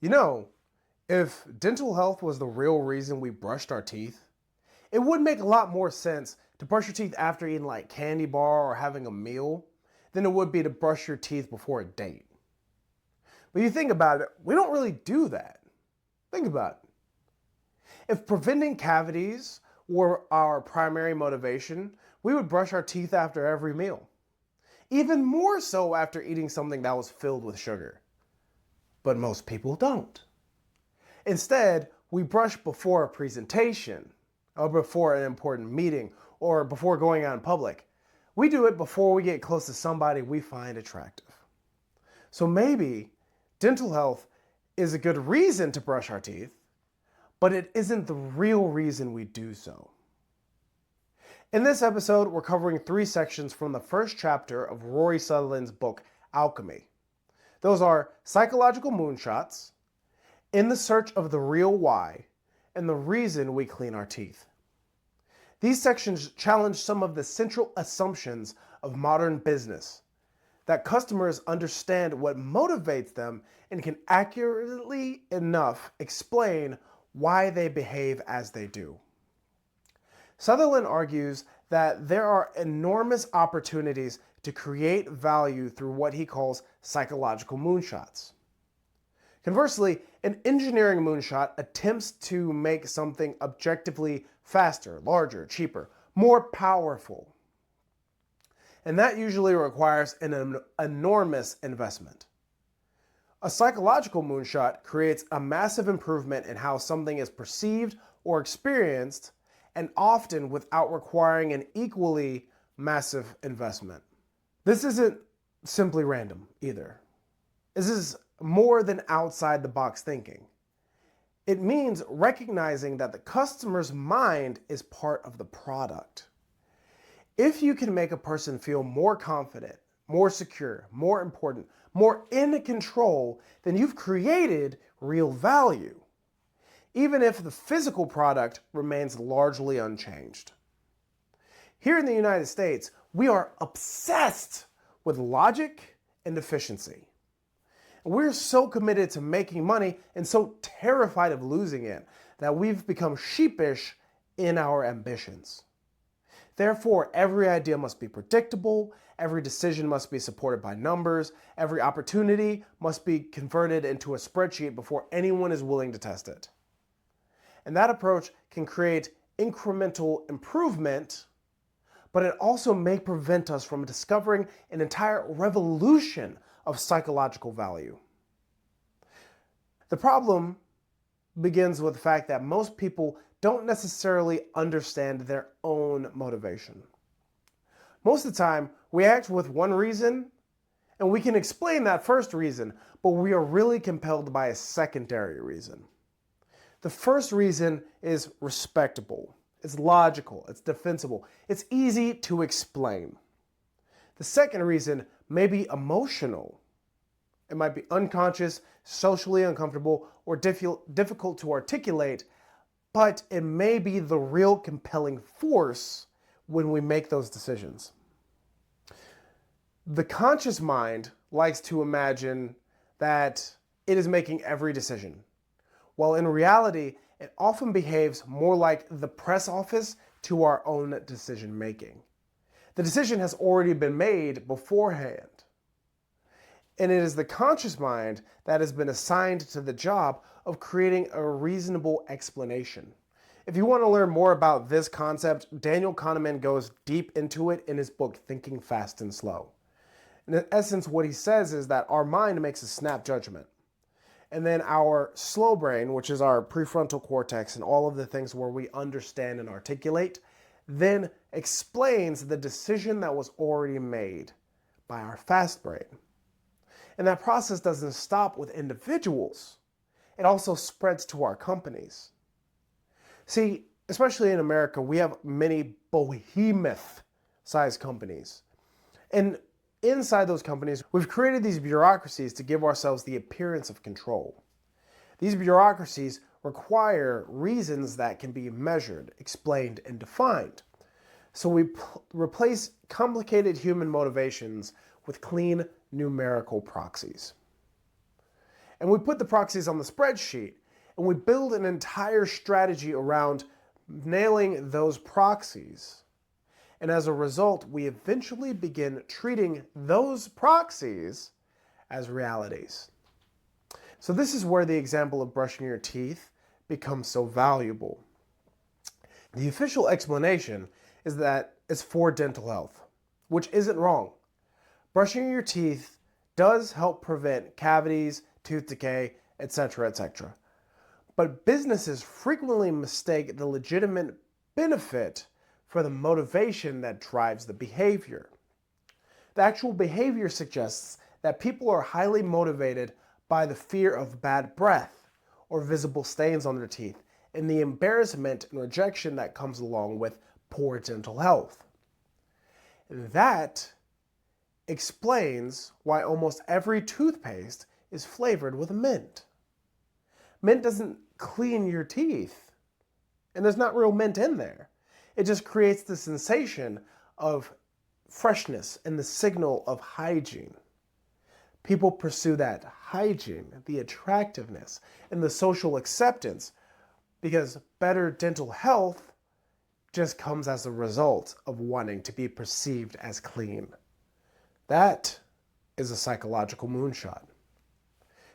You know, if dental health was the real reason we brushed our teeth, it would make a lot more sense to brush your teeth after eating like candy bar or having a meal than it would be to brush your teeth before a date. But you think about it, we don't really do that. Think about it. If preventing cavities were our primary motivation, we would brush our teeth after every meal. Even more so after eating something that was filled with sugar. But most people don't. Instead, we brush before a presentation, or before an important meeting, or before going out in public. We do it before we get close to somebody we find attractive. So maybe dental health is a good reason to brush our teeth, but it isn't the real reason we do so. In this episode, we're covering 3 sections from the first chapter of Rory Sutherland's book, Alchemy. Those are psychological moonshots, in the search of the real why, and the reason we clean our teeth. These sections challenge some of the central assumptions of modern business, that customers understand what motivates them and can accurately enough explain why they behave as they do. Sutherland argues that there are enormous opportunities to create value through what he calls psychological moonshots. Conversely, an engineering moonshot attempts to make something objectively faster, larger, cheaper, more powerful. And that usually requires an enormous investment. A psychological moonshot creates a massive improvement in how something is perceived or experienced, and often without requiring an equally massive investment. This isn't simply random either. This is more than outside the box thinking. It means recognizing that the customer's mind is part of the product. If you can make a person feel more confident, more secure, more important, more in control, then you've created real value, even if the physical product remains largely unchanged. Here in the United States, we are obsessed with logic and efficiency. We're so committed to making money and so terrified of losing it that we've become sheepish in our ambitions. Therefore, every idea must be predictable, every decision must be supported by numbers, every opportunity must be converted into a spreadsheet before anyone is willing to test it. And that approach can create incremental improvement, but it also may prevent us from discovering an entire revolution of psychological value. The problem begins with the fact that most people don't necessarily understand their own motivation. Most of the time, we act with one reason, and we can explain that first reason, but we are really compelled by a secondary reason. The first reason is respectable. It's logical, it's defensible, it's easy to explain. The second reason may be emotional. It might be unconscious, socially uncomfortable, or difficult to articulate, but it may be the real compelling force when we make those decisions. The conscious mind likes to imagine that it is making every decision, while in reality, it often behaves more like the press office to our own decision making. The decision has already been made beforehand. And it is the conscious mind that has been assigned to the job of creating a reasonable explanation. If you want to learn more about this concept, Daniel Kahneman goes deep into it in his book, Thinking Fast and Slow. In essence, what he says is that our mind makes a snap judgment. And then our slow brain, which is our prefrontal cortex and all of the things where we understand and articulate, then explains the decision that was already made by our fast brain. And that process doesn't stop with individuals. It also spreads to our companies. See, especially in America, we have many behemoth-sized companies. And inside those companies, we've created these bureaucracies to give ourselves the appearance of control. These bureaucracies require reasons that can be measured, explained, and defined. So we replace complicated human motivations with clean numerical proxies. And we put the proxies on the spreadsheet, and we build an entire strategy around nailing those proxies. And as a result, we eventually begin treating those proxies as realities. So this is where the example of brushing your teeth becomes so valuable. The official explanation is that it's for dental health, which isn't wrong. Brushing your teeth does help prevent cavities, tooth decay, etc., etc. But businesses frequently mistake the legitimate benefit for the motivation that drives the behavior. The actual behavior suggests that people are highly motivated by the fear of bad breath or visible stains on their teeth and the embarrassment and rejection that comes along with poor dental health. That explains why almost every toothpaste is flavored with mint. Mint doesn't clean your teeth, and there's not real mint in there. It just creates the sensation of freshness and the signal of hygiene. People pursue that hygiene, the attractiveness, and the social acceptance because better dental health just comes as a result of wanting to be perceived as clean. That is a psychological moonshot.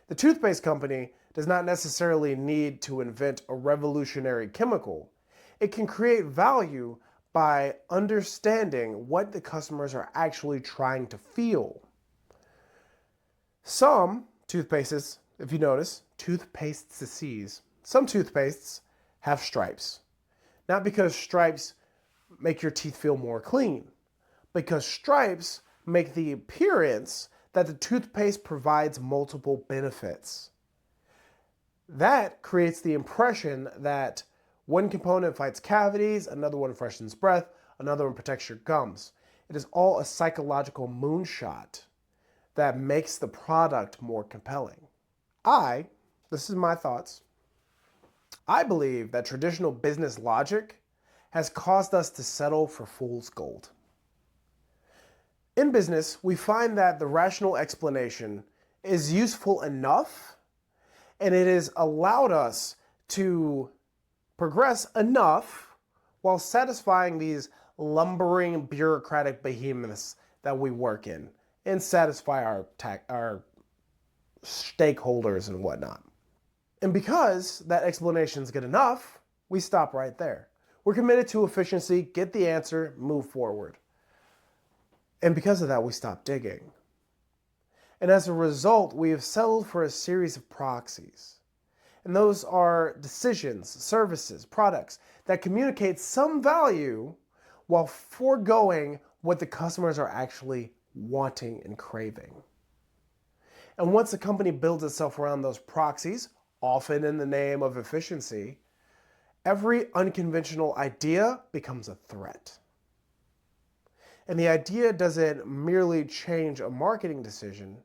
The toothpaste company does not necessarily need to invent a revolutionary chemical. It can create value by understanding what the customers are actually trying to feel. Some toothpastes, if you notice, some toothpastes have stripes. Not because stripes make your teeth feel more clean, because stripes make the appearance that the toothpaste provides multiple benefits. That creates the impression that one component fights cavities, another one freshens breath, another one protects your gums. It is all a psychological moonshot that makes the product more compelling. This is my thoughts, I believe that traditional business logic has caused us to settle for fool's gold. In business, we find that the rational explanation is useful enough, and it has allowed us to progress enough while satisfying these lumbering bureaucratic behemoths that we work in and satisfy our stakeholders and whatnot. And because that explanation is good enough, we stop right there. We're committed to efficiency, get the answer, move forward. And because of that, we stop digging. And as a result, we have settled for a series of proxies. And those are decisions, services, products that communicate some value while foregoing what the customers are actually wanting and craving. And once a company builds itself around those proxies, often in the name of efficiency, every unconventional idea becomes a threat. And the idea doesn't merely change a marketing decision,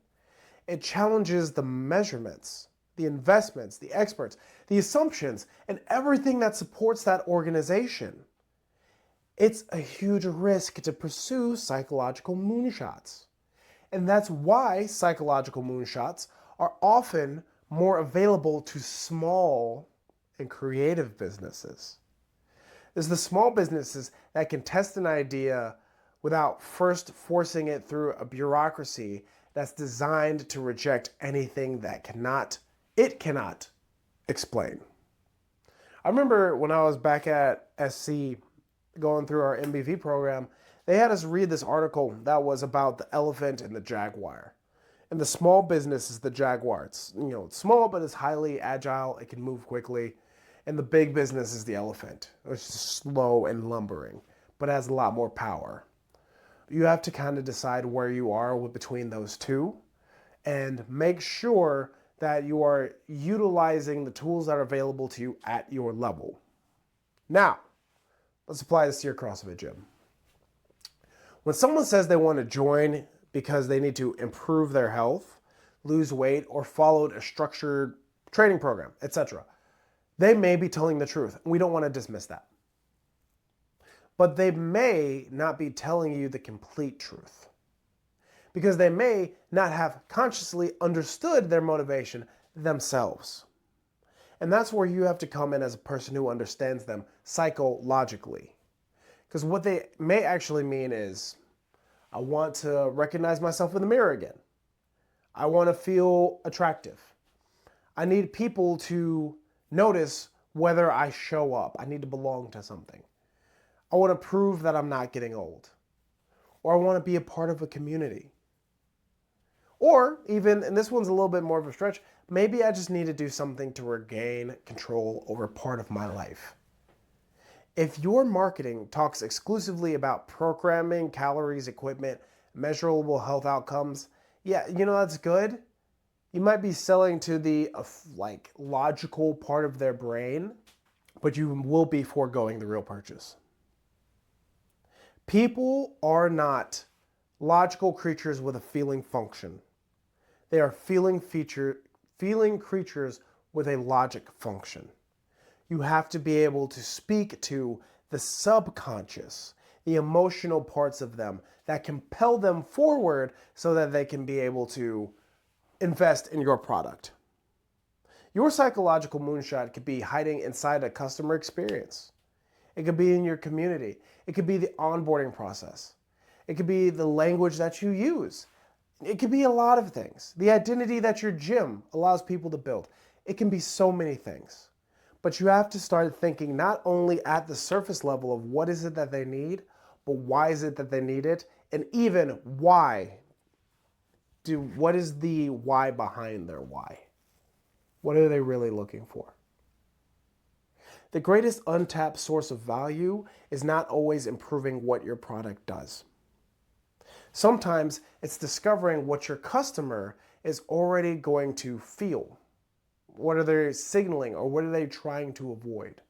it challenges the measurements, the investments, the experts, the assumptions, and everything that supports that organization. It's a huge risk to pursue psychological moonshots. And that's why psychological moonshots are often more available to small and creative businesses. It's the small businesses that can test an idea without first forcing it through a bureaucracy that's designed to reject anything that it cannot explain. I remember when I was back at SC going through our MBV program, they had us read this article that was about the elephant and the jaguar. And the small business is the jaguar. It's small, but it's highly agile. It can move quickly. And the big business is the elephant, which is slow and lumbering, but has a lot more power. You have to kind of decide where you are between those two and make sure that you are utilizing the tools that are available to you at your level. Now, let's apply this to your CrossFit gym. When someone says they want to join because they need to improve their health, lose weight, or followed a structured training program, etc., they may be telling the truth. We don't want to dismiss that. But they may not be telling you the complete truth, because they may not have consciously understood their motivation themselves. And that's where you have to come in as a person who understands them psychologically. Because what they may actually mean is, I want to recognize myself in the mirror again. I want to feel attractive. I need people to notice whether I show up. I need to belong to something. I want to prove that I'm not getting old. Or I want to be a part of a community. Or even, and this one's a little bit more of a stretch, maybe I just need to do something to regain control over part of my life. If your marketing talks exclusively about programming, calories, equipment, measurable health outcomes, yeah, that's good. You might be selling to the logical part of their brain, but you will be foregoing the real purchase. People are not logical creatures with a feeling function. They are feeling creatures with a logic function. You have to be able to speak to the subconscious, the emotional parts of them that compel them forward so that they can be able to invest in your product. Your psychological moonshot could be hiding inside a customer experience. It could be in your community. It could be the onboarding process. It could be the language that you use. It could be a lot of things. The identity that your gym allows people to build. It can be so many things. But you have to start thinking not only at the surface level of what is it that they need, but why is it that they need it? And even what is the why behind their why? What are they really looking for? The greatest untapped source of value is not always improving what your product does. Sometimes it's discovering what your customer is already going to feel. What are they signaling, or what are they trying to avoid?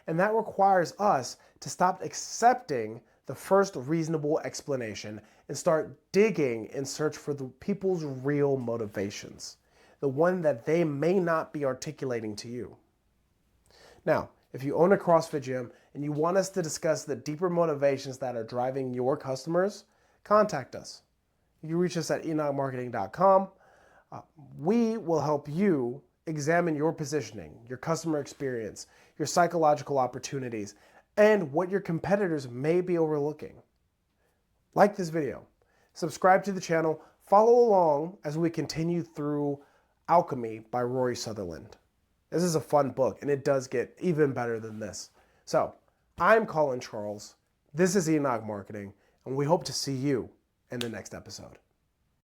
And that requires us to stop accepting the first reasonable explanation and start digging in search for the people's real motivations, the one that they may not be articulating to you. Now, if you own a CrossFit gym and you want us to discuss the deeper motivations that are driving your customers, contact us. You can reach us at enochmarketing.com. We will help you examine your positioning, your customer experience, your psychological opportunities, and what your competitors may be overlooking. Like this video, subscribe to the channel, follow along as we continue through Alchemy by Rory Sutherland. This is a fun book, and it does get even better than this. So, I'm Colin Charles, this is Enoch Marketing, and we hope to see you in the next episode.